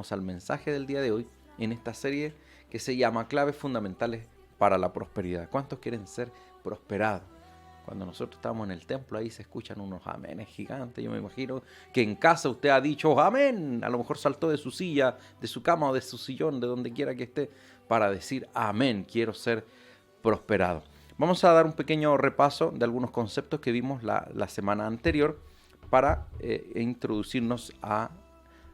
vamos al mensaje del día de hoy en esta serie que se llama Claves Fundamentales para la Prosperidad. ¿Cuántos quieren ser prosperados? Cuando nosotros estamos en el templo, ahí se escuchan unos amenes gigantes. Yo me imagino que en casa usted ha dicho amén. A lo mejor saltó de su silla, de su cama o de su sillón, de donde quiera que esté, para decir amén, quiero ser prosperado. Vamos a dar un pequeño repaso de algunos conceptos que vimos la semana anterior para introducirnos a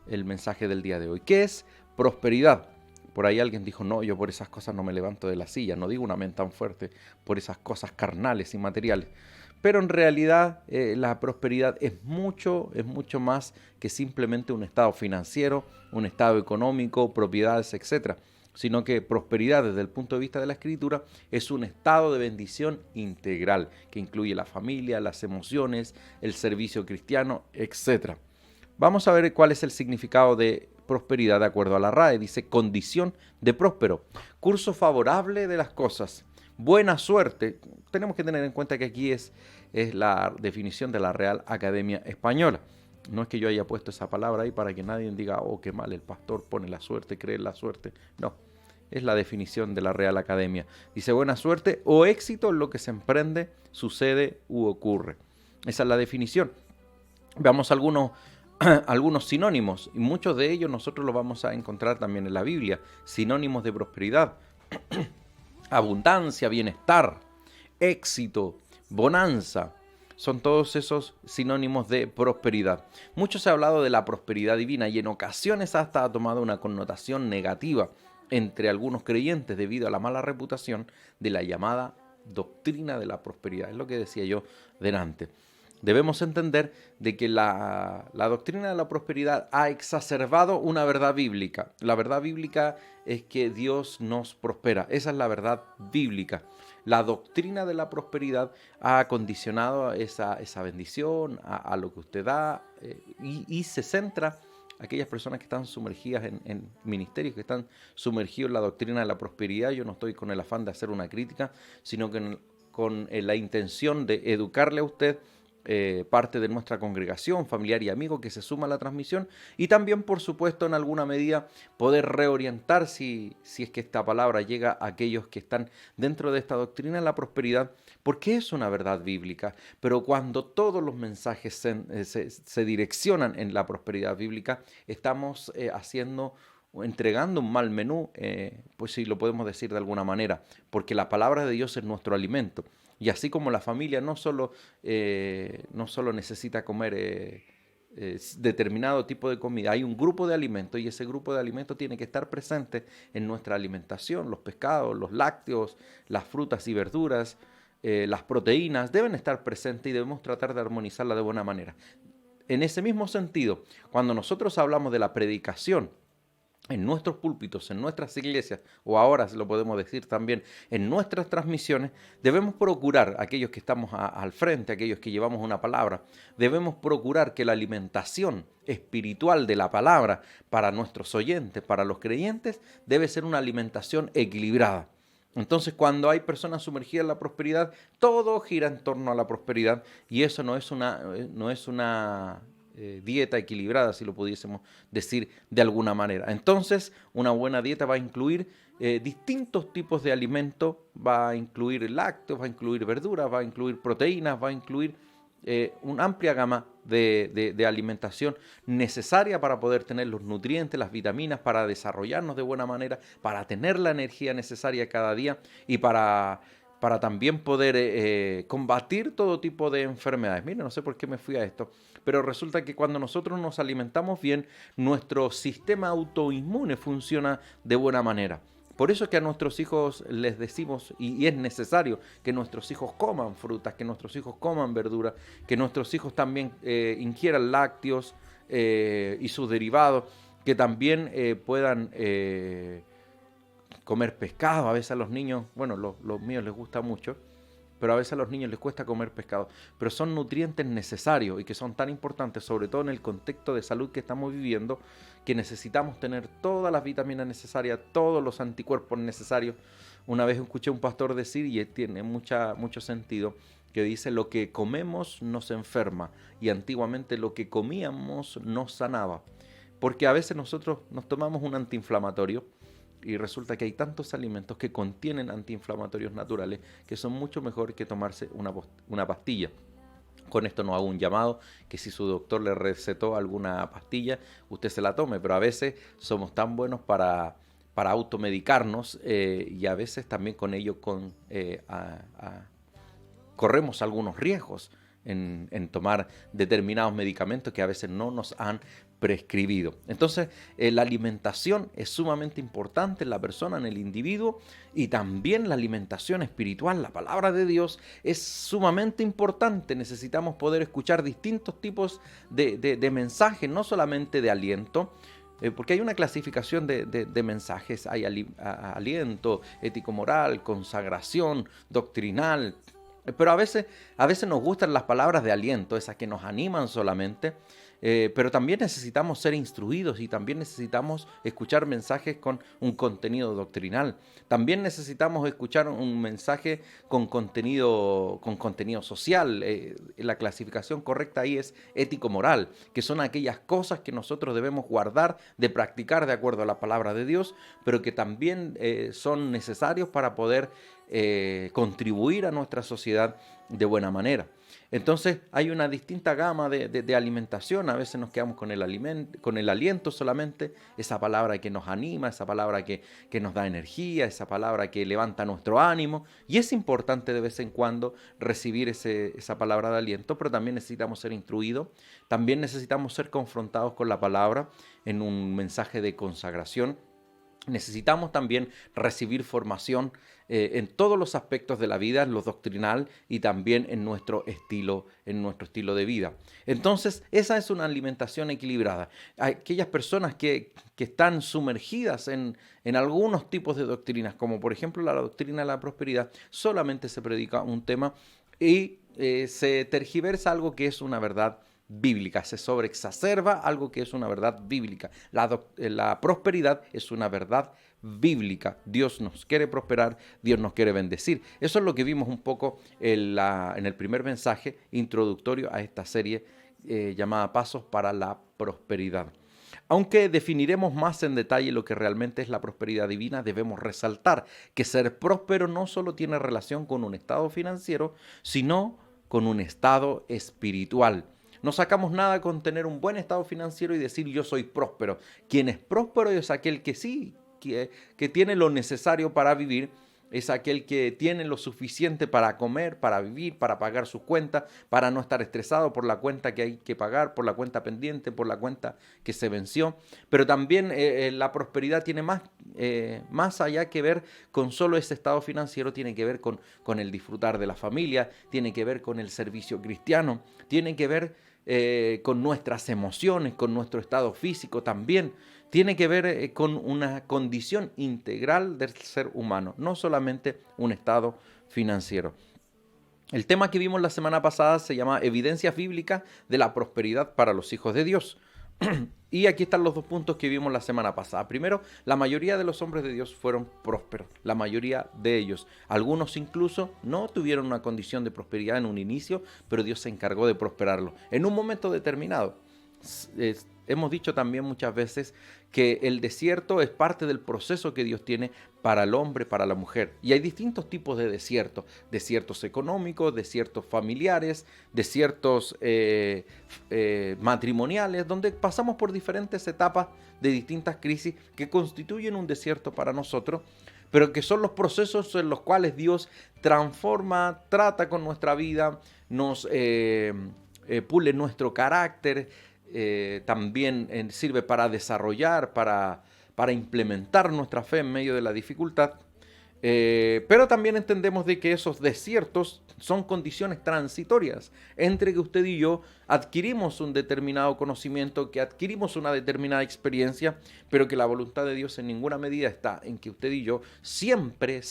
el mensaje del día de hoy. ¿Qué es prosperidad? Por ahí alguien dijo, no, yo por esas cosas no me levanto de la silla, no digo un amén tan fuerte por esas cosas carnales y materiales. Pero en realidad la prosperidad es mucho más que simplemente un estado financiero, un estado económico, propiedades, etc. Sino que prosperidad desde el punto de vista de la Escritura es un estado de bendición integral que incluye la familia, las emociones, el servicio cristiano, etc. Vamos a ver cuál es el significado de prosperidad de acuerdo a la RAE. Dice condición de próspero, curso favorable de las cosas, buena suerte. Tenemos que tener en cuenta que aquí es la definición de la Real Academia Española. No es que yo haya puesto esa palabra ahí para que nadie diga, oh, qué mal, el pastor pone la suerte, cree en la suerte. No, es la definición de la Real Academia. Dice buena suerte o éxito en lo que se emprende, sucede u ocurre. Esa es la definición. Veamos algunos sinónimos, y muchos de ellos nosotros los vamos a encontrar también en la Biblia. Sinónimos de prosperidad: abundancia, bienestar, éxito, bonanza. Son todos esos sinónimos de prosperidad. Mucho se ha hablado de la prosperidad divina y en ocasiones hasta ha tomado una connotación negativa entre algunos creyentes debido a la mala reputación de la llamada doctrina de la prosperidad. Es lo que decía yo delante. Debemos entender de que la doctrina de la prosperidad ha exacerbado una verdad bíblica. La verdad bíblica es que Dios nos prospera. Esa es la verdad bíblica. La doctrina de la prosperidad ha condicionado esa bendición a lo que usted da y se centra aquellas personas que están sumergidas en ministerios, que están sumergidos en la doctrina de la prosperidad. Yo no estoy con el afán de hacer una crítica, sino que con la intención de educarle a usted, parte de nuestra congregación, familiar y amigo que se suma a la transmisión, y también, por supuesto, en alguna medida poder reorientar, si es que esta palabra llega a aquellos que están dentro de esta doctrina de la prosperidad, porque es una verdad bíblica. Pero cuando todos los mensajes se direccionan en la prosperidad bíblica, estamos entregando un mal menú, pues si lo podemos decir de alguna manera, porque la palabra de Dios es nuestro alimento. Y así como la familia no solo necesita comer determinado tipo de comida, hay un grupo de alimentos y ese grupo de alimentos tiene que estar presente en nuestra alimentación. Los pescados, los lácteos, las frutas y verduras, las proteínas deben estar presentes y debemos tratar de armonizarla de buena manera. En ese mismo sentido, cuando nosotros hablamos de la predicación, en nuestros púlpitos, en nuestras iglesias, o ahora se lo podemos decir también, en nuestras transmisiones, debemos procurar, aquellos que estamos al frente, aquellos que llevamos una palabra, debemos procurar que la alimentación espiritual de la palabra para nuestros oyentes, para los creyentes, debe ser una alimentación equilibrada. Entonces, cuando hay personas sumergidas en la prosperidad, todo gira en torno a la prosperidad y eso no es una dieta equilibrada, si lo pudiésemos decir de alguna manera. Entonces, una buena dieta va a incluir distintos tipos de alimentos, va a incluir lácteos, va a incluir verduras, va a incluir proteínas, va a incluir una amplia gama de alimentación necesaria para poder tener los nutrientes, las vitaminas, para desarrollarnos de buena manera, para tener la energía necesaria cada día y para también poder combatir todo tipo de enfermedades. Miren, no sé por qué me fui a esto, pero resulta que cuando nosotros nos alimentamos bien, nuestro sistema autoinmune funciona de buena manera. Por eso es que a nuestros hijos les decimos, y es necesario que nuestros hijos coman frutas, que nuestros hijos coman verduras, que nuestros hijos también ingieran lácteos y sus derivados, que también puedan comer pescado. A veces a los niños, bueno, los míos les gusta mucho, pero a veces a los niños les cuesta comer pescado. Pero son nutrientes necesarios y que son tan importantes, sobre todo en el contexto de salud que estamos viviendo, que necesitamos tener todas las vitaminas necesarias, todos los anticuerpos necesarios. Una vez escuché a un pastor decir, y tiene mucho sentido, que dice: lo que comemos nos enferma y antiguamente lo que comíamos nos sanaba. porque a veces nosotros nos tomamos un antiinflamatorio y resulta que hay tantos alimentos que contienen antiinflamatorios naturales que son mucho mejor que tomarse una pastilla. Con esto no hago un llamado que si su doctor le recetó alguna pastilla, usted se la tome, pero a veces somos tan buenos para automedicarnos y a veces también con ello corremos algunos riesgos en tomar determinados medicamentos que a veces no nos han prescribido. Entonces, la alimentación es sumamente importante en la persona, en el individuo, y también la alimentación espiritual, la palabra de Dios, es sumamente importante. Necesitamos poder escuchar distintos tipos de mensajes, no solamente de aliento, porque hay una clasificación de mensajes, hay aliento, ético-moral, consagración, doctrinal, pero a veces nos gustan las palabras de aliento, esas que nos animan solamente, pero también necesitamos ser instruidos y también necesitamos escuchar mensajes con un contenido doctrinal. También necesitamos escuchar un mensaje con contenido social. La clasificación correcta ahí es ético-moral, que son aquellas cosas que nosotros debemos guardar, de practicar de acuerdo a la palabra de Dios, pero que también son necesarios para poder contribuir a nuestra sociedad de buena manera. Entonces hay una distinta gama de alimentación. A veces nos quedamos con el aliento solamente, esa palabra que nos anima, esa palabra que nos da energía, esa palabra que levanta nuestro ánimo, y es importante de vez en cuando recibir esa palabra de aliento, pero también necesitamos ser instruidos, también necesitamos ser confrontados con la palabra en un mensaje de consagración. Necesitamos también recibir formación en todos los aspectos de la vida, en lo doctrinal y también en nuestro estilo de vida. Entonces, esa es una alimentación equilibrada. Aquellas personas que están sumergidas en algunos tipos de doctrinas, como por ejemplo la doctrina de la prosperidad, solamente se predica un tema y se tergiversa algo que es una verdad bíblica, se sobreexacerba algo que es una verdad bíblica. La prosperidad es una verdad bíblica. Dios nos quiere prosperar, Dios nos quiere bendecir. Eso es lo que vimos un poco en el primer mensaje introductorio a esta serie llamada Pasos para la Prosperidad. Aunque definiremos más en detalle lo que realmente es la prosperidad divina, debemos resaltar que ser próspero no solo tiene relación con un estado financiero, sino con un estado espiritual. No sacamos nada con tener un buen estado financiero y decir yo soy próspero. Quien es próspero es aquel que sí, que tiene lo necesario para vivir, es aquel que tiene lo suficiente para comer, para vivir, para pagar sus cuentas, para no estar estresado por la cuenta que hay que pagar, por la cuenta pendiente, por la cuenta que se venció. Pero también la prosperidad tiene más allá que ver con solo ese estado financiero, tiene que ver con el disfrutar de la familia, tiene que ver con el servicio cristiano, tiene que ver con nuestras emociones, con nuestro estado físico también. Tiene que ver con una condición integral del ser humano, no solamente un estado financiero. El tema que vimos la semana pasada se llama Evidencias bíblicas de la prosperidad para los hijos de Dios. Y aquí están los dos puntos que vimos la semana pasada. Primero, la mayoría de los hombres de Dios fueron prósperos, la mayoría de ellos. Algunos incluso no tuvieron una condición de prosperidad en un inicio, pero Dios se encargó de prosperarlo en un momento determinado. Hemos dicho también muchas veces que el desierto es parte del proceso que Dios tiene para el hombre, para la mujer. Y hay distintos tipos de desiertos. Desiertos económicos, desiertos familiares, desiertos matrimoniales, donde pasamos por diferentes etapas de distintas crisis que constituyen un desierto para nosotros, pero que son los procesos en los cuales Dios transforma, trata con nuestra vida, nos pule nuestro carácter, también sirve para desarrollar, para implementar nuestra fe en medio de la dificultad, pero también entendemos de que esos desiertos son condiciones transitorias entre que usted y yo adquirimos un determinado conocimiento, que adquirimos una determinada experiencia, pero que la voluntad de Dios en ninguna medida está en que usted y yo siempre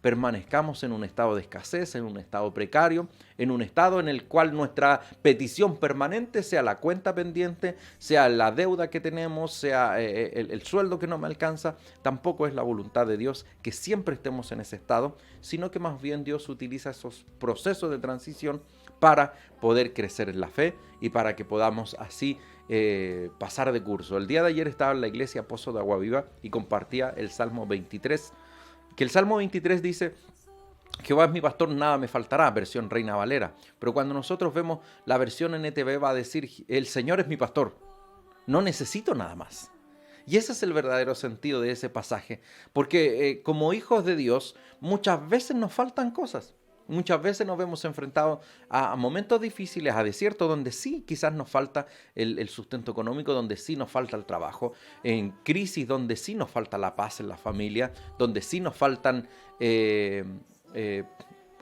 permanezcamos en un estado de escasez, en un estado precario, en un estado en el cual nuestra petición permanente sea la cuenta pendiente, sea la deuda que tenemos, sea el sueldo que no me alcanza. Tampoco es la voluntad de Dios que siempre estemos en ese estado, sino que más bien Dios utiliza esos procesos de transición para poder crecer en la fe y para que podamos así pasar de curso. El día de ayer estaba en la iglesia Pozo de Agua Viva y compartía el Salmo 23, que el Salmo 23 dice: Jehová es mi pastor, nada me faltará, versión Reina Valera. Pero cuando nosotros vemos la versión NTV va a decir: el Señor es mi pastor, no necesito nada más. Y ese es el verdadero sentido de ese pasaje, porque como hijos de Dios muchas veces nos faltan cosas. Muchas veces nos vemos enfrentados a momentos difíciles, a desiertos donde sí quizás nos falta el sustento económico, donde sí nos falta el trabajo, en crisis donde sí nos falta la paz en la familia, donde sí nos faltan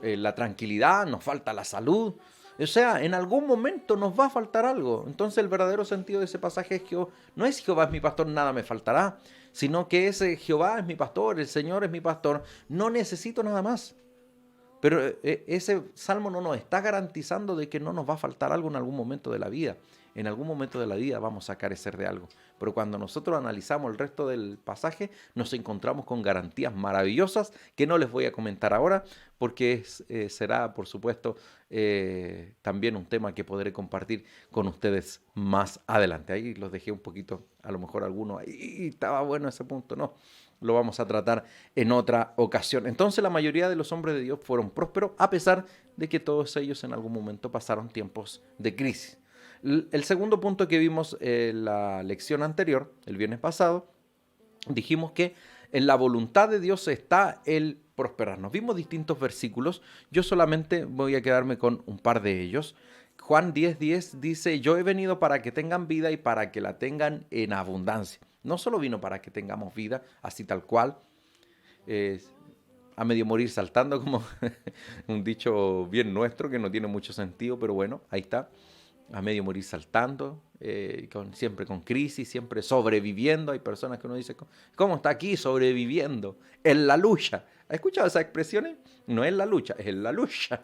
la tranquilidad, nos falta la salud. O sea, en algún momento nos va a faltar algo. Entonces el verdadero sentido de ese pasaje es que no es Jehová es mi pastor, nada me faltará, sino que ese Jehová es mi pastor, el Señor es mi pastor, no necesito nada más. Pero ese salmo no nos está garantizando de que no nos va a faltar algo en algún momento de la vida. En algún momento de la vida vamos a carecer de algo. Pero cuando nosotros analizamos el resto del pasaje, nos encontramos con garantías maravillosas que no les voy a comentar ahora, porque será, por supuesto, también un tema que podré compartir con ustedes más adelante. Ahí los dejé un poquito, a lo mejor algunos, ahí estaba bueno ese punto, no. Lo vamos a tratar en otra ocasión. Entonces la mayoría de los hombres de Dios fueron prósperos, a pesar de que todos ellos en algún momento pasaron tiempos de crisis. El segundo punto que vimos en la lección anterior, el viernes pasado, dijimos que en la voluntad de Dios está el prosperarnos. Vimos distintos versículos, yo solamente voy a quedarme con un par de ellos. Juan 10:10 dice: yo he venido para que tengan vida y para que la tengan en abundancia. No solo vino para que tengamos vida, así tal cual, a medio morir saltando, como un dicho bien nuestro que no tiene mucho sentido, pero bueno, ahí está. A medio morir saltando, siempre con crisis, siempre sobreviviendo. Hay personas que uno dice: ¿cómo está aquí sobreviviendo? En la lucha. ¿Has escuchado esas expresiones? No es la lucha, es en la lucha.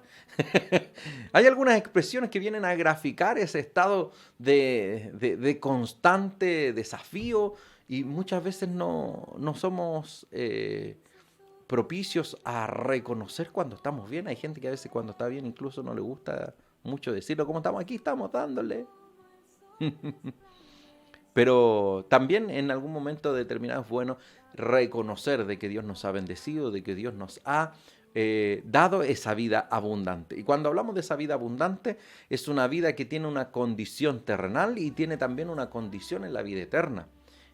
Hay algunas expresiones que vienen a graficar ese estado de constante desafío, y muchas veces no somos propicios a reconocer cuando estamos bien. Hay gente que a veces cuando está bien incluso no le gusta mucho decirlo, como estamos aquí, estamos dándole. Pero también en algún momento determinado es bueno reconocer de que Dios nos ha bendecido, de que Dios nos ha dado esa vida abundante. Y cuando hablamos de esa vida abundante, es una vida que tiene una condición terrenal y tiene también una condición en la vida eterna.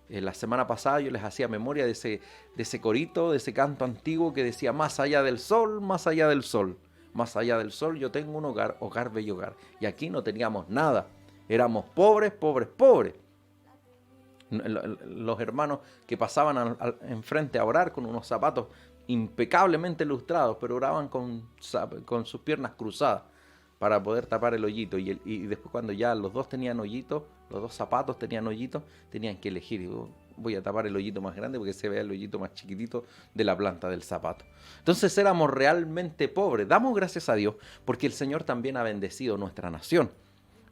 La semana pasada yo les hacía memoria de ese corito, de ese canto antiguo que decía: más allá del sol, más allá del sol. Más allá del sol yo tengo un hogar, hogar, bello hogar. Y aquí no teníamos nada. Éramos pobres, pobres, pobres. Los hermanos que pasaban enfrente a orar con unos zapatos impecablemente lustrados, pero oraban con sus piernas cruzadas para poder tapar el hoyito. Y después, cuando ya los dos tenían hoyitos, los dos zapatos tenían hoyitos, tenían que elegir: voy a tapar el hoyito más grande porque se vea el hoyito más chiquitito de la planta del zapato. Entonces éramos realmente pobres. Damos gracias a Dios porque el Señor también ha bendecido nuestra nación.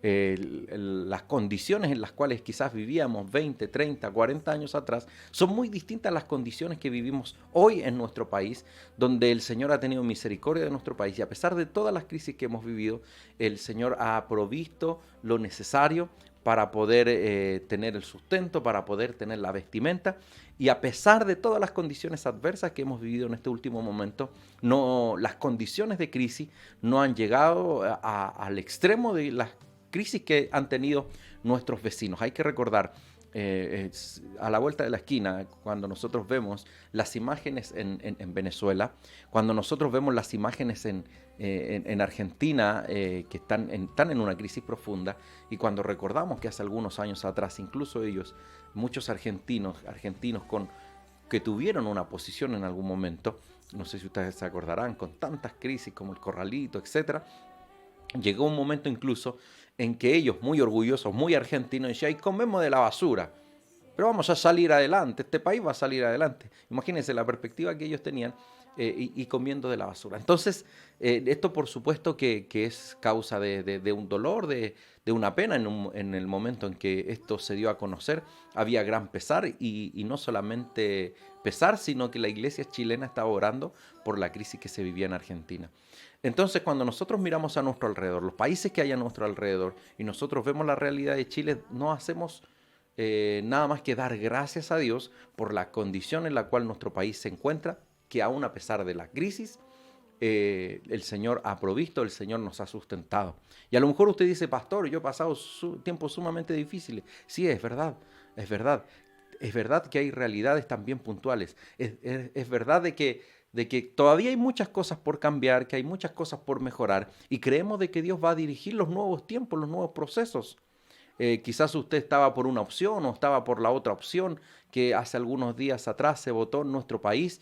Las condiciones en las cuales quizás vivíamos 20, 30, 40 años atrás son muy distintas a las condiciones que vivimos hoy en nuestro país, donde el Señor ha tenido misericordia de nuestro país, y a pesar de todas las crisis que hemos vivido, el Señor ha provisto lo necesario para poder tener el sustento, para poder tener la vestimenta. Y a pesar de todas las condiciones adversas que hemos vivido en este último momento, las condiciones de crisis no han llegado al extremo de las crisis que han tenido nuestros vecinos. Hay que recordar, a la vuelta de la esquina, cuando nosotros vemos las imágenes en Venezuela, cuando nosotros vemos las imágenes en Argentina, que están en una crisis profunda, y cuando recordamos que hace algunos años atrás, incluso ellos, muchos argentinos que tuvieron una posición en algún momento, no sé si ustedes se acordarán, con tantas crisis como el Corralito, etcétera, llegó un momento incluso en que ellos, muy orgullosos, muy argentinos, decían: comemos de la basura, pero vamos a salir adelante, este país va a salir adelante. Imagínense la perspectiva que ellos tenían, y comiendo de la basura. Entonces, esto por supuesto que es causa de un dolor, de una pena. En el momento en que esto se dio a conocer, había gran pesar, y no solamente pesar, sino que la iglesia chilena estaba orando por la crisis que se vivía en Argentina. Entonces, cuando nosotros miramos a nuestro alrededor, los países que hay a nuestro alrededor, y nosotros vemos la realidad de Chile, no hacemos nada más que dar gracias a Dios por la condición en la cual nuestro país se encuentra, que aún a pesar de la crisis, el Señor ha provisto, el Señor nos ha sustentado. Y a lo mejor usted dice, pastor, yo he pasado tiempos sumamente difíciles. Sí, es verdad, es verdad. Es verdad que hay realidades también puntuales. Es verdad de que todavía hay muchas cosas por cambiar, que hay muchas cosas por mejorar, y creemos de que Dios va a dirigir los nuevos tiempos, los nuevos procesos. Quizás usted estaba por una opción o estaba por la otra opción que hace algunos días atrás se votó en nuestro país,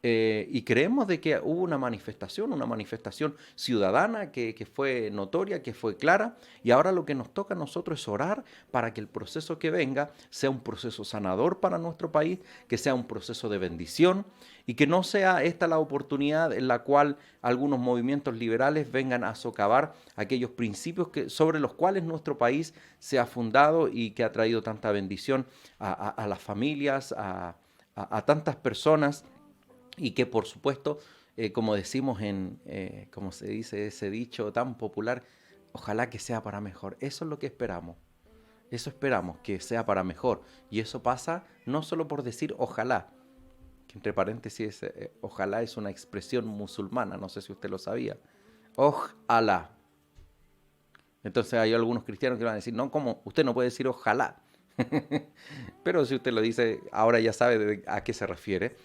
y creemos de que hubo una manifestación ciudadana que fue notoria, que fue clara, y ahora lo que nos toca a nosotros es orar para que el proceso que venga sea un proceso sanador para nuestro país, que sea un proceso de bendición, y que no sea esta la oportunidad en la cual algunos movimientos liberales vengan a socavar aquellos principios sobre los cuales nuestro país se ha fundado y que ha traído tanta bendición a las familias, a tantas personas, y que por supuesto, como decimos como se dice ese dicho tan popular, ojalá que sea para mejor. Eso es lo que esperamos. Eso esperamos, que sea para mejor. Y eso pasa no solo por decir ojalá, que entre paréntesis, ojalá es una expresión musulmana, no sé si usted lo sabía. Ojalá. Entonces hay algunos cristianos que van a decir, no, ¿cómo? Usted no puede decir ojalá. Pero si usted lo dice, ahora ya sabe a qué se refiere,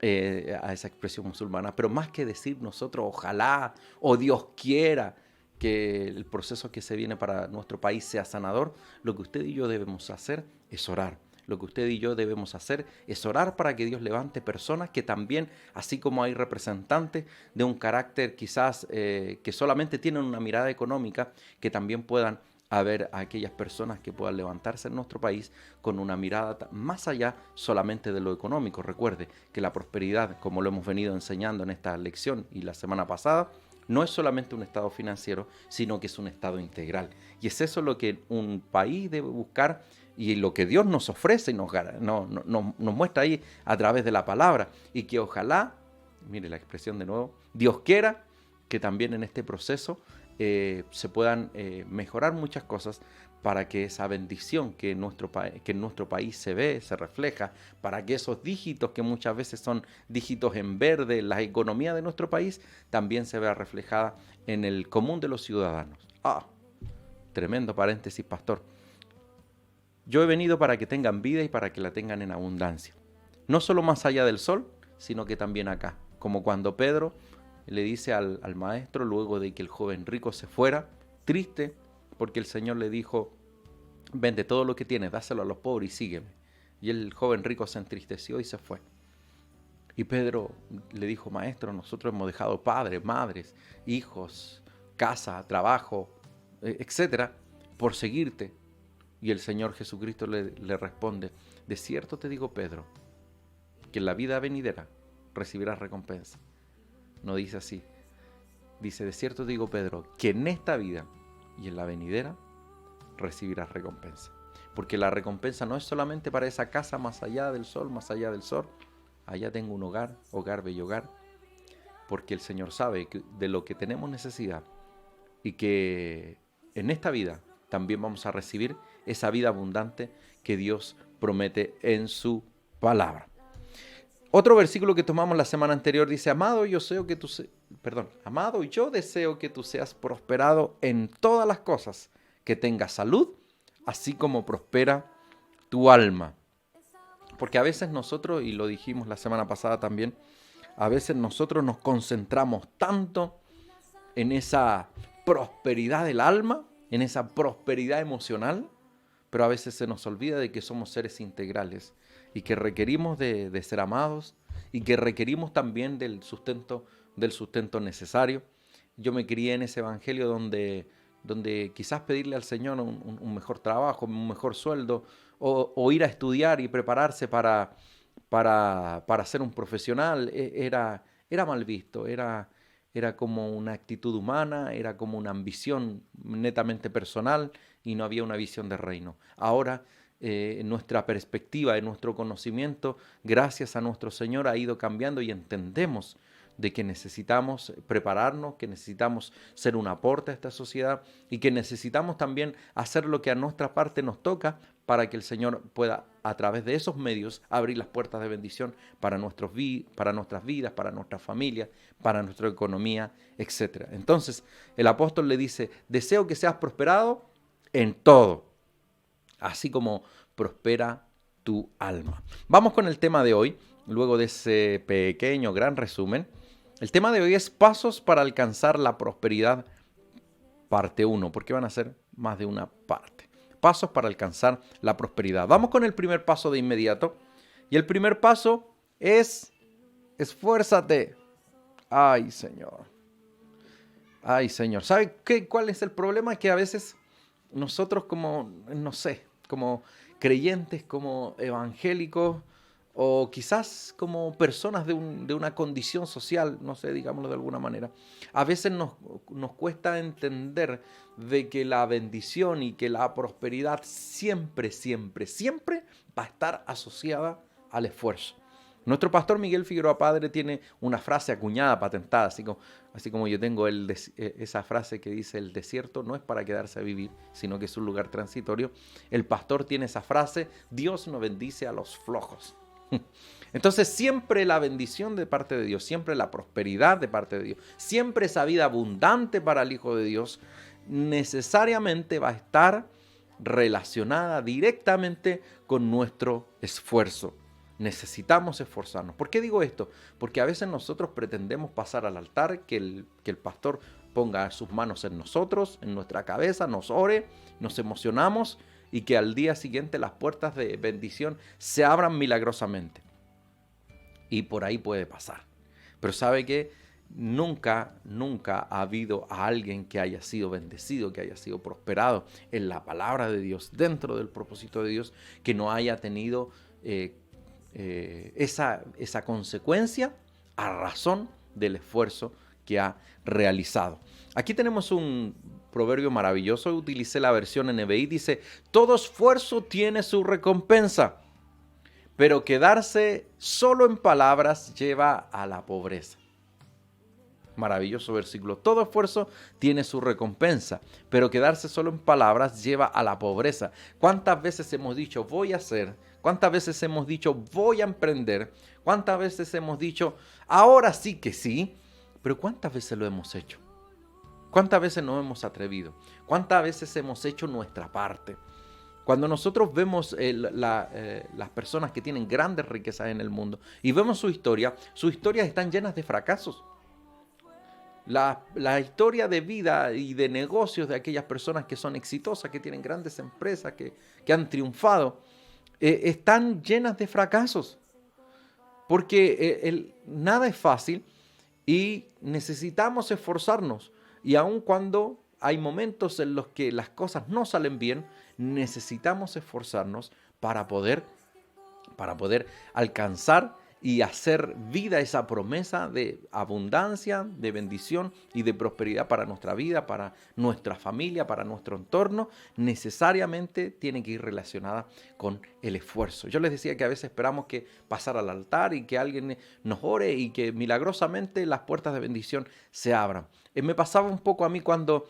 a esa expresión musulmana. Pero más que decir nosotros ojalá o Dios quiera que el proceso que se viene para nuestro país sea sanador, lo que usted y yo debemos hacer es orar. Lo que usted y yo debemos hacer es orar para que Dios levante personas que también, así como hay representantes de un carácter quizás que solamente tienen una mirada económica, que también puedan haber a aquellas personas que puedan levantarse en nuestro país con una mirada más allá solamente de lo económico. Recuerde que la prosperidad, como lo hemos venido enseñando en esta lección y la semana pasada, no es solamente un estado financiero, sino que es un estado integral. Y es eso lo que un país debe buscar, y lo que Dios nos ofrece y nos muestra ahí a través de la palabra. Y que ojalá, mire la expresión de nuevo, Dios quiera que también en este proceso se puedan mejorar muchas cosas, para que esa bendición que en nuestro país se ve, se refleja, para que esos dígitos que muchas veces son dígitos en verde, la economía de nuestro país, también se vea reflejada en el común de los ciudadanos. Tremendo paréntesis, pastor. Yo he venido para que tengan vida y para que la tengan en abundancia. No solo más allá del sol, sino que también acá. Como cuando Pedro le dice al maestro, luego de que el joven rico se fuera, triste, porque el Señor le dijo, vende todo lo que tienes, dáselo a los pobres y sígueme. Y el joven rico se entristeció y se fue. Y Pedro le dijo, maestro, nosotros hemos dejado padres, madres, hijos, casa, trabajo, etcétera, por seguirte. Y el Señor Jesucristo le responde, de cierto te digo, Pedro, que en la vida venidera recibirás recompensa. No dice así. Dice, de cierto te digo, Pedro, que en esta vida y en la venidera recibirás recompensa. Porque la recompensa no es solamente para esa casa más allá del sol, más allá del sol. Allá tengo un hogar, bello hogar. Porque el Señor sabe de lo que tenemos necesidad, y que en esta vida también vamos a recibir esa vida abundante que Dios promete en su palabra. Otro versículo que tomamos la semana anterior dice, amado, yo deseo que tú seas prosperado en todas las cosas, que tengas salud, así como prospera tu alma. Porque a veces nosotros, y lo dijimos la semana pasada también, a veces nosotros nos concentramos tanto en esa prosperidad del alma, en esa prosperidad emocional, pero a veces se nos olvida de que somos seres integrales y que requerimos de ser amados, y que requerimos también del sustento necesario. Yo me crié en ese evangelio donde quizás pedirle al Señor un mejor trabajo, un mejor sueldo, o ir a estudiar y prepararse para ser un profesional, era mal visto, era como una actitud humana, era como una ambición netamente personal, y no había una visión de reino. Ahora nuestra perspectiva, de nuestro conocimiento, gracias a nuestro Señor, ha ido cambiando y entendemos de que necesitamos prepararnos, que necesitamos ser un aporte a esta sociedad y que necesitamos también hacer lo que a nuestra parte nos toca para que el Señor pueda, a través de esos medios, abrir las puertas de bendición para nuestras vidas, para nuestras familias, para nuestra economía, etc. Entonces, el apóstol le dice, deseo que seas prosperado en todo, así como prospera tu alma. Vamos con el tema de hoy, luego de ese pequeño, gran resumen. El tema de hoy es pasos para alcanzar la prosperidad, parte 1, porque van a ser más de una parte. Pasos para alcanzar la prosperidad. Vamos con el primer paso de inmediato. Y el primer paso es, esfuérzate. Ay, Señor. Ay, Señor. ¿Sabe cuál es el problema? Que a veces nosotros como, no sé, como creyentes, como evangélicos, o quizás como personas de una condición social, no sé, digámoslo de alguna manera, a veces nos cuesta entender de que la bendición y que la prosperidad siempre, siempre, siempre va a estar asociada al esfuerzo. Nuestro pastor Miguel Figueroa Padre tiene una frase acuñada, patentada, así como yo tengo esa frase que dice: el desierto no es para quedarse a vivir, sino que es un lugar transitorio. El pastor tiene esa frase: Dios no bendice a los flojos. Entonces siempre la bendición de parte de Dios, siempre la prosperidad de parte de Dios, siempre esa vida abundante para el Hijo de Dios, necesariamente va a estar relacionada directamente con nuestro esfuerzo. Necesitamos esforzarnos. ¿Por qué digo esto? Porque a veces nosotros pretendemos pasar al altar, que el pastor ponga sus manos en nosotros, en nuestra cabeza, nos ore, nos emocionamos y que al día siguiente las puertas de bendición se abran milagrosamente. Y por ahí puede pasar. Pero ¿sabe qué? Nunca ha habido a alguien que haya sido bendecido, que haya sido prosperado en la palabra de Dios, dentro del propósito de Dios, que no haya tenido esa consecuencia a razón del esfuerzo que ha realizado. Aquí tenemos un proverbio maravilloso, utilicé la versión NBI, dice: todo esfuerzo tiene su recompensa, pero quedarse solo en palabras lleva a la pobreza. Maravilloso versículo. Todo esfuerzo tiene su recompensa, pero quedarse solo en palabras lleva a la pobreza. ¿Cuántas veces hemos dicho voy a hacer? ¿Cuántas veces hemos dicho voy a emprender? ¿Cuántas veces hemos dicho ahora sí que sí? Pero ¿cuántas veces lo hemos hecho? ¿Cuántas veces nos hemos atrevido? ¿Cuántas veces hemos hecho nuestra parte? Cuando nosotros vemos las personas que tienen grandes riquezas en el mundo y vemos sus historias están llenas de fracasos. La historia de vida y de negocios de aquellas personas que son exitosas, que tienen grandes empresas, que han triunfado, están llenas de fracasos. Porque nada es fácil y necesitamos esforzarnos. Y aun cuando hay momentos en los que las cosas no salen bien, necesitamos esforzarnos para poder alcanzar y hacer vida esa promesa de abundancia, de bendición y de prosperidad para nuestra vida, para nuestra familia, para nuestro entorno. Necesariamente tiene que ir relacionada con el esfuerzo. Yo les decía que a veces esperamos que pasar al altar y que alguien nos ore y que milagrosamente las puertas de bendición se abran. Me pasaba un poco a mí cuando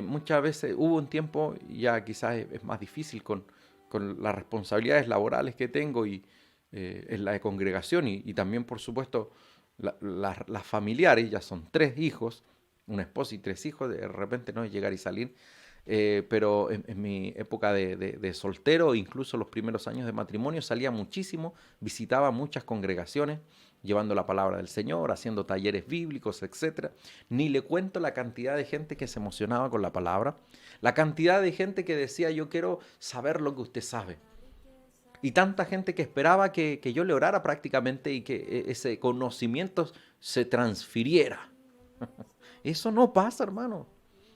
muchas veces hubo un tiempo, ya quizás es más difícil con las responsabilidades laborales que tengo y en la congregación y también, por supuesto, las familiares. Ya son 3 hijos, una esposa y 3 hijos, de repente no es llegar y salir, pero en mi época de soltero, incluso los primeros años de matrimonio, salía muchísimo, visitaba muchas congregaciones, llevando la palabra del Señor, haciendo talleres bíblicos, etc. Ni le cuento la cantidad de gente que se emocionaba con la palabra, la cantidad de gente que decía: yo quiero saber lo que usted sabe. Y tanta gente que esperaba que yo le orara prácticamente y que ese conocimiento se transfiriera. Eso no pasa, hermano.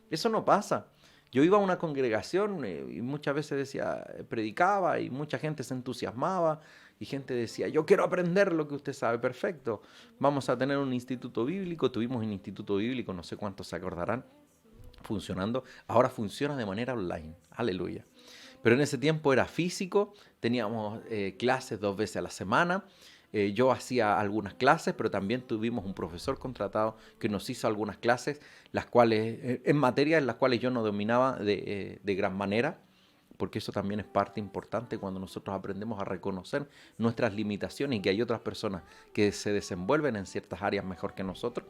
Eso no pasa. Yo iba a una congregación y muchas veces decía, predicaba y mucha gente se entusiasmaba y gente decía: yo quiero aprender lo que usted sabe. Perfecto. Vamos a tener un instituto bíblico. Tuvimos un instituto bíblico, no sé cuántos se acordarán, funcionando. Ahora funciona de manera online. Aleluya. Pero en ese tiempo era físico, teníamos clases 2 veces a la semana. Yo hacía algunas clases, pero también tuvimos un profesor contratado que nos hizo algunas clases, las cuales, en materias en las cuales yo no dominaba de gran manera, porque eso también es parte importante cuando nosotros aprendemos a reconocer nuestras limitaciones y que hay otras personas que se desenvuelven en ciertas áreas mejor que nosotros.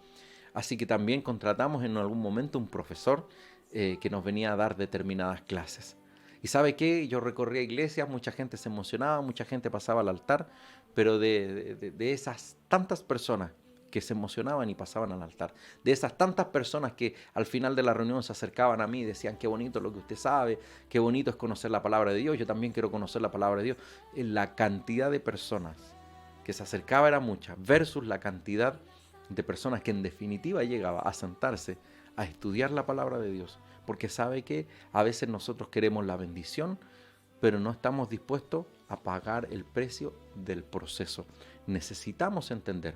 Así que también contratamos en algún momento un profesor que nos venía a dar determinadas clases. ¿Y sabe qué? Yo recorría iglesias, mucha gente se emocionaba, mucha gente pasaba al altar, pero de esas tantas personas que se emocionaban y pasaban al altar, de esas tantas personas que al final de la reunión se acercaban a mí y decían: qué bonito lo que usted sabe, qué bonito es conocer la palabra de Dios, yo también quiero conocer la palabra de Dios. La cantidad de personas que se acercaba era mucha, versus la cantidad de personas que en definitiva llegaba a sentarse a estudiar la palabra de Dios, porque sabe que a veces nosotros queremos la bendición, pero no estamos dispuestos a pagar el precio del proceso. Necesitamos entender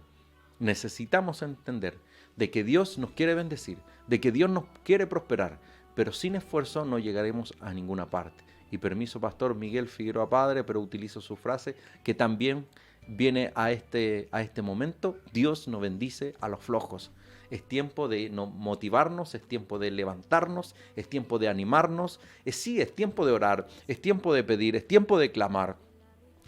de que Dios nos quiere bendecir, de que Dios nos quiere prosperar, pero sin esfuerzo no llegaremos a ninguna parte. Y permiso, Pastor Miguel Figueroa Padre, pero utilizo su frase que también viene a este momento: Dios no bendice a los flojos. Es tiempo de motivarnos, es tiempo de levantarnos, es tiempo de animarnos. Sí, es tiempo de orar, es tiempo de pedir, es tiempo de clamar,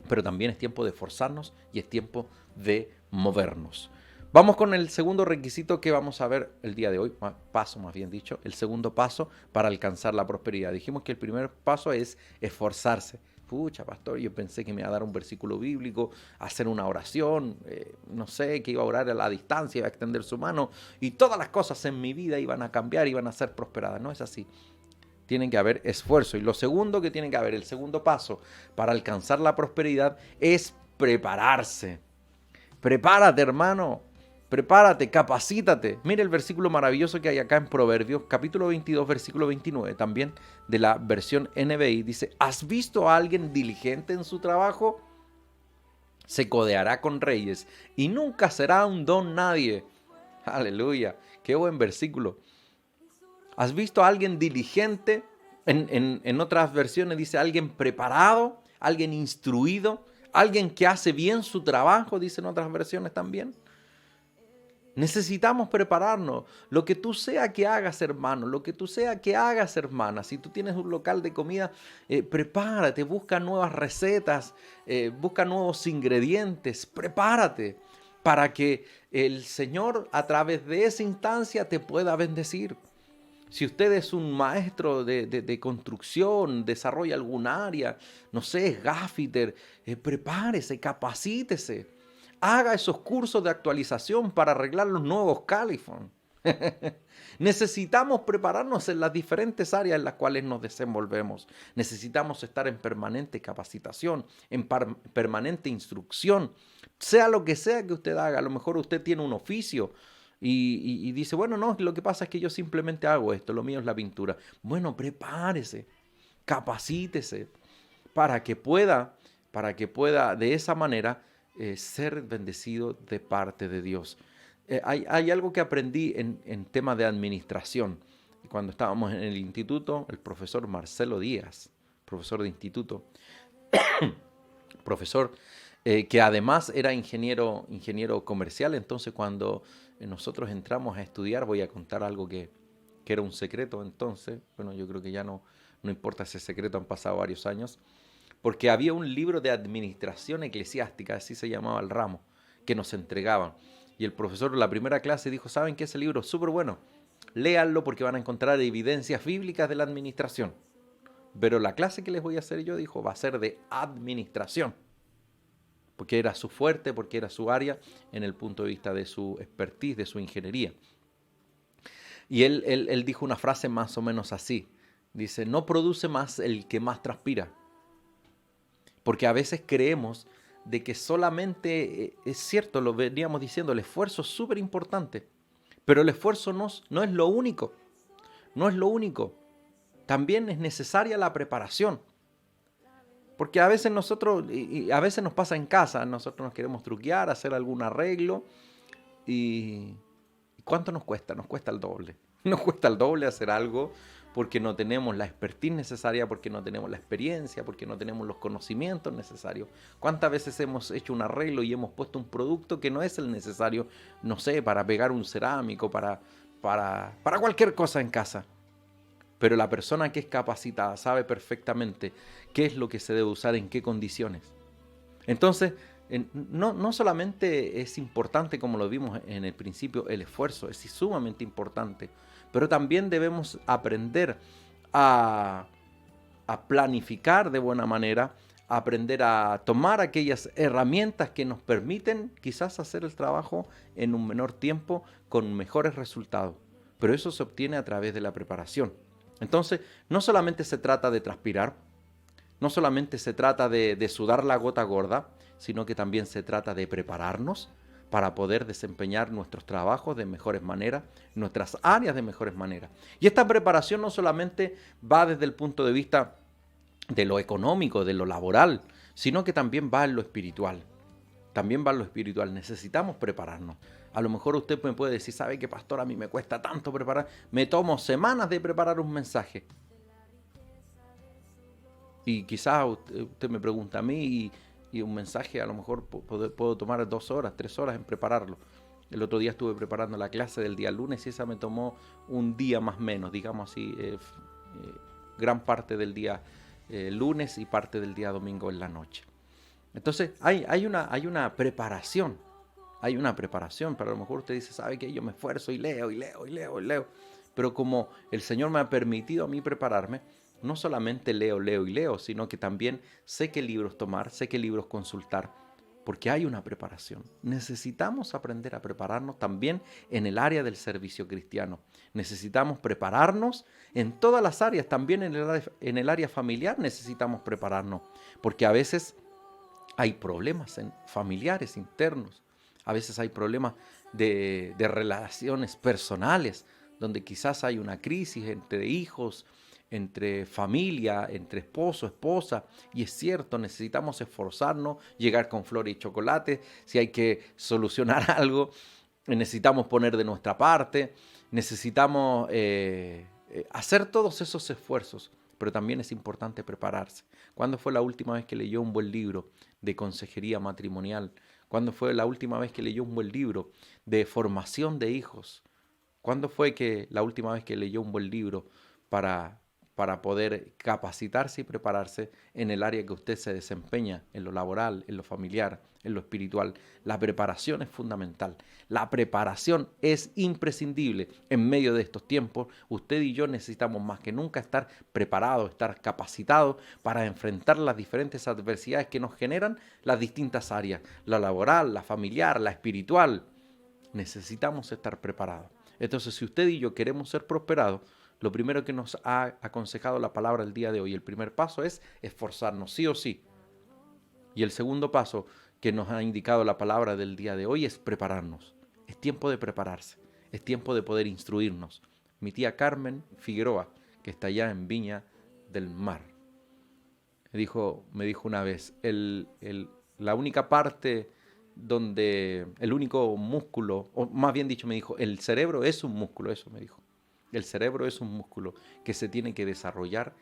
pero también es tiempo de esforzarnos y es tiempo de movernos. Vamos con el segundo requisito que vamos a ver el día de hoy, paso más bien dicho, el segundo paso para alcanzar la prosperidad. Dijimos que el primer paso es esforzarse. Pucha, pastor, yo pensé que me iba a dar un versículo bíblico, hacer una oración, no sé, que iba a orar a la distancia, iba a extender su mano y todas las cosas en mi vida iban a cambiar, iban a ser prosperadas. No es así. Tiene que haber esfuerzo. Y lo segundo que tiene que haber, el segundo paso para alcanzar la prosperidad es prepararse. Prepárate, hermano. Prepárate, capacítate. Mire el versículo maravilloso que hay acá en Proverbios, capítulo 22, versículo 29, también de la versión NBI. Dice: ¿has visto a alguien diligente en su trabajo? Se codeará con reyes y nunca será un don nadie. Aleluya, qué buen versículo. ¿Has visto a alguien diligente? En otras versiones dice alguien preparado, alguien instruido, alguien que hace bien su trabajo, dicen otras versiones también. Necesitamos prepararnos. Lo que tú sea que hagas, hermano, lo que tú sea que hagas, hermana, si tú tienes un local de comida, prepárate, busca nuevas recetas, busca nuevos ingredientes, prepárate para que el Señor a través de esa instancia te pueda bendecir. Si usted es un maestro de construcción, desarrolla algún área, no sé, es gaffiter, prepárese, capacítese. Haga esos cursos de actualización para arreglar los nuevos Califón. Necesitamos prepararnos en las diferentes áreas en las cuales nos desenvolvemos. Necesitamos estar en permanente capacitación, en permanente instrucción. Sea lo que sea que usted haga, a lo mejor usted tiene un oficio y dice: bueno, no, lo que pasa es que yo simplemente hago esto, lo mío es la pintura. Bueno, prepárese, capacítese para que pueda de esa manera ser bendecido de parte de Dios. Hay algo que aprendí en tema de administración. Cuando estábamos en el instituto, el profesor Marcelo Díaz, profesor de instituto, profesor que además era ingeniero comercial. Entonces, cuando nosotros entramos a estudiar, voy a contar algo que era un secreto entonces. Bueno, yo creo que ya no importa ese secreto, han pasado varios años. Porque había un libro de administración eclesiástica, así se llamaba el ramo, que nos entregaban. Y el profesor en la primera clase dijo: ¿saben qué? Ese libro es súper bueno, léanlo porque van a encontrar evidencias bíblicas de la administración. Pero la clase que les voy a hacer yo, dijo, va a ser de administración, porque era su fuerte, porque era su área en el punto de vista de su expertise, de su ingeniería. Y él dijo una frase más o menos así. Dice: no produce más el que más transpira. Porque a veces creemos de que solamente, es cierto, lo veníamos diciendo, el esfuerzo es súper importante, pero el esfuerzo no es lo único, no es lo único. También es necesaria la preparación. Porque a veces nosotros, y a veces nos pasa en casa, nosotros nos queremos truquear, hacer algún arreglo, y ¿cuánto nos cuesta? Nos cuesta el doble. Nos cuesta el doble hacer algo porque no tenemos la expertise necesaria, porque no tenemos la experiencia, porque no tenemos los conocimientos necesarios. ¿Cuántas veces hemos hecho un arreglo y hemos puesto un producto que no es el necesario, no sé, para pegar un cerámico, para cualquier cosa en casa? Pero la persona que es capacitada sabe perfectamente qué es lo que se debe usar, en qué condiciones. Entonces, no solamente es importante, como lo vimos en el principio, el esfuerzo, es sumamente importante, pero también debemos aprender a planificar de buena manera, a aprender a tomar aquellas herramientas que nos permiten quizás hacer el trabajo en un menor tiempo con mejores resultados. Pero eso se obtiene a través de la preparación. Entonces, no solamente se trata de transpirar, no solamente se trata de sudar la gota gorda, sino que también se trata de prepararnos para poder desempeñar nuestros trabajos de mejores maneras, nuestras áreas de mejores maneras. Y esta preparación no solamente va desde el punto de vista de lo económico, de lo laboral, sino que también va en lo espiritual. También va en lo espiritual. Necesitamos prepararnos. A lo mejor usted me puede decir, ¿sabe qué, pastor? A mí me cuesta tanto preparar. Me tomo semanas de preparar un mensaje. Y quizás usted me pregunta a mí y un mensaje a lo mejor puedo tomar 2 horas, 3 horas en prepararlo. El otro día estuve preparando la clase del día lunes y esa me tomó un día más o menos, digamos así, gran parte del día lunes y parte del día domingo en la noche. Entonces hay una preparación, pero a lo mejor usted dice, ¿sabe qué? Yo me esfuerzo y leo, pero como el Señor me ha permitido a mí prepararme, no solamente leo, sino que también sé qué libros tomar, sé qué libros consultar, porque hay una preparación. Necesitamos aprender a prepararnos también en el área del servicio cristiano. Necesitamos prepararnos en todas las áreas, también en el área familiar necesitamos prepararnos, porque a veces hay problemas familiares internos, a veces hay problemas de relaciones personales, donde quizás hay una crisis entre hijos, entre familia, entre esposo, esposa, y es cierto, necesitamos esforzarnos, llegar con flores y chocolate, si hay que solucionar algo, necesitamos poner de nuestra parte, necesitamos hacer todos esos esfuerzos, pero también es importante prepararse. ¿Cuándo fue la última vez que leyó un buen libro de consejería matrimonial? ¿Cuándo fue la última vez que leyó un buen libro de formación de hijos? ¿Cuándo fue que la última vez que leyó un buen libro para poder capacitarse y prepararse en el área que usted se desempeña, en lo laboral, en lo familiar, en lo espiritual? La preparación es fundamental. La preparación es imprescindible. En medio de estos tiempos, usted y yo necesitamos más que nunca estar preparados, estar capacitados para enfrentar las diferentes adversidades que nos generan las distintas áreas, la laboral, la familiar, la espiritual. Necesitamos estar preparados. Entonces, si usted y yo queremos ser prosperados, lo primero que nos ha aconsejado la palabra el día de hoy, el primer paso es esforzarnos, sí o sí. Y el segundo paso que nos ha indicado la palabra del día de hoy es prepararnos. Es tiempo de prepararse, es tiempo de poder instruirnos. Mi tía Carmen Figueroa, que está allá en Viña del Mar, me dijo una vez, la única parte donde, el único músculo, o más bien dicho me dijo, el cerebro es un músculo, eso me dijo. El cerebro es un músculo que se tiene que desarrollar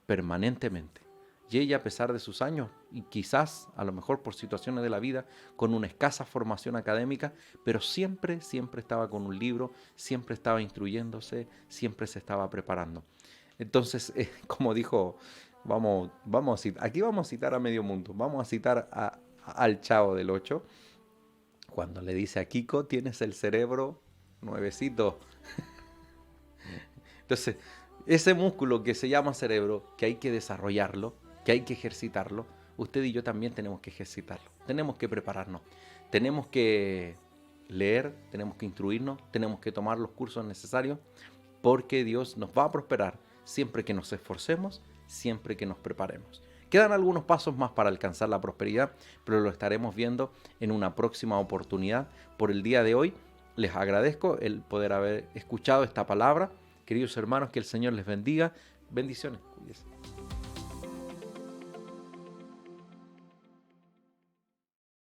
permanentemente. Y ella, a pesar de sus años, y quizás a lo mejor por situaciones de la vida, con una escasa formación académica, pero siempre estaba con un libro, siempre estaba instruyéndose, siempre se estaba preparando. Entonces, como dijo, aquí vamos a citar a medio mundo, vamos a citar al Chavo del 8, cuando le dice a Kiko, tienes el cerebro nuevecito. Entonces, ese músculo que se llama cerebro, que hay que desarrollarlo, que hay que ejercitarlo, usted y yo también tenemos que ejercitarlo. Tenemos que prepararnos, tenemos que leer, tenemos que instruirnos, tenemos que tomar los cursos necesarios, porque Dios nos va a prosperar siempre que nos esforcemos, siempre que nos preparemos. Quedan algunos pasos más para alcanzar la prosperidad, pero lo estaremos viendo en una próxima oportunidad. Por el día de hoy, les agradezco el poder haber escuchado esta palabra. Queridos hermanos, que el Señor les bendiga. Bendiciones. Cuídense.